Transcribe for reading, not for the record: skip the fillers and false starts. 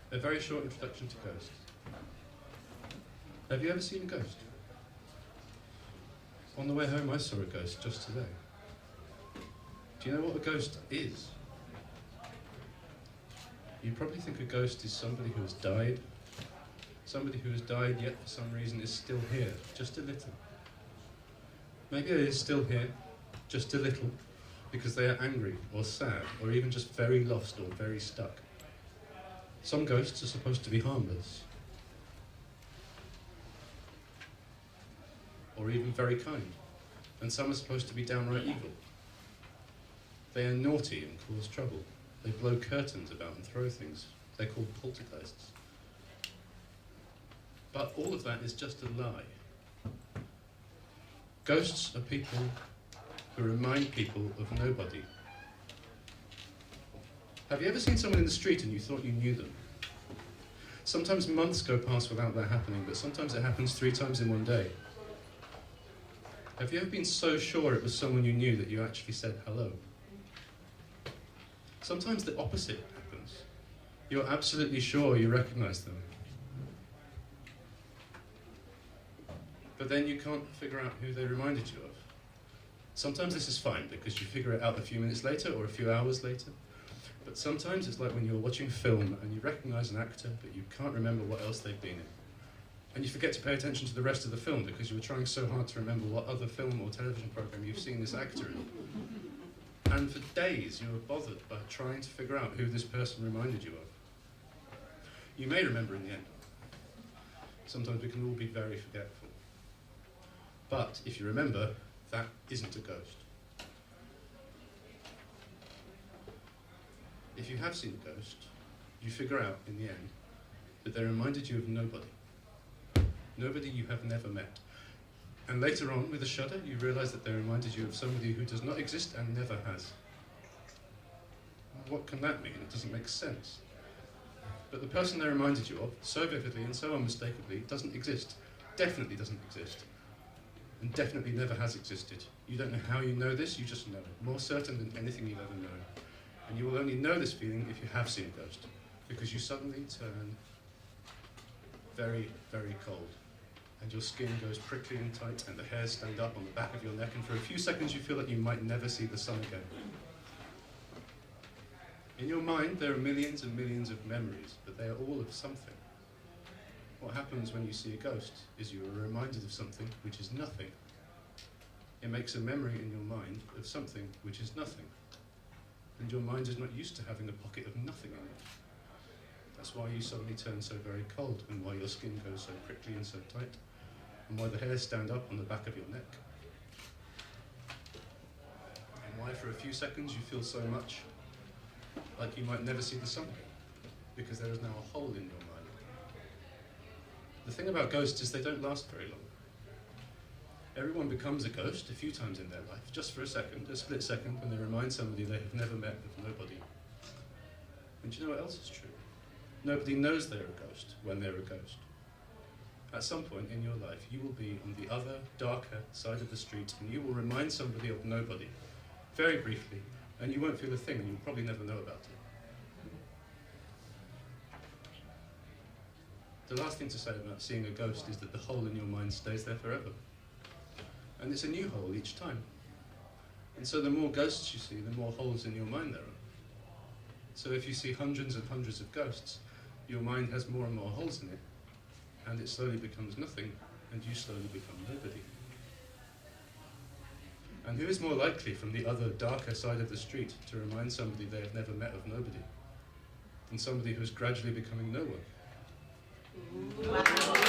A very short introduction to ghosts. Have you ever seen a ghost? On the way home I saw a ghost just today. Do you know what a ghost is? You probably think a ghost is somebody who has died. Somebody who has died yet for some reason is still here, just a little. Maybe it is still here, just a little, because they are angry or sad or even just very lost or very stuck. Some ghosts are supposed to be harmless, or even very kind, and some are supposed to be downright evil. They are naughty and cause trouble. They blow curtains about and throw things. They're called poltergeists. But all of that is just a lie. Ghosts are people who remind people of nobody. Have you ever seen someone in the street and you thought you knew them? Sometimes months go past without that happening, but sometimes it happens 3 times in one day. Have you ever been so sure it was someone you knew that you actually said hello? Sometimes the opposite happens. You're absolutely sure you recognize them. But then you can't figure out who they reminded you of. Sometimes this is fine because you figure it out a few minutes later or a few hours later. But sometimes it's like when you're watching film and you recognize an actor but you can't remember what else they've been in. And you forget to pay attention to the rest of the film because you were trying so hard to remember what other film or television program you've seen this actor in. And for days you were bothered by trying to figure out who this person reminded you of. You may remember in the end. Sometimes we can all be very forgetful. But if you remember, that isn't a ghost. If you have seen a ghost, you figure out in the end that they reminded you of nobody. Nobody you have never met. And later on, with a shudder, you realise that they reminded you of somebody who does not exist and never has. What can that mean? It doesn't make sense. But the person they reminded you of, so vividly and so unmistakably, doesn't exist. Definitely doesn't exist. And definitely never has existed. You don't know how you know this, you just know it. More certain than anything you've ever known. And you will only know this feeling if you have seen a ghost. Because you suddenly turn very, very cold. And your skin goes prickly and tight, and the hairs stand up on the back of your neck, and for a few seconds you feel like you might never see the sun again. In your mind, there are millions and millions of memories, but they are all of something. What happens when you see a ghost is you are reminded of something which is nothing. It makes a memory in your mind of something which is nothing. And your mind is not used to having a pocket of nothing in it. That's why you suddenly turn so very cold, and why your skin goes so prickly and so tight, and why the hairs stand up on the back of your neck. And why for a few seconds you feel so much like you might never see the sun again, because there is now a hole in your mind. The thing about ghosts is they don't last very long. Everyone becomes a ghost a few times in their life, just for a second, a split second, when they remind somebody they have never met of nobody. And do you know what else is true? Nobody knows they're a ghost when they're a ghost. At some point in your life, you will be on the other, darker side of the street, and you will remind somebody of nobody, very briefly, and you won't feel a thing, and you'll probably never know about it. The last thing to say about seeing a ghost is that the hole in your mind stays there forever. And it's a new hole each time. And so the more ghosts you see, the more holes in your mind there are. So if you see hundreds and hundreds of ghosts, your mind has more and more holes in it, and it slowly becomes nothing, and you slowly become nobody. And who is more likely from the other, darker side of the street to remind somebody they have never met of nobody than somebody who is gradually becoming no one? Wow.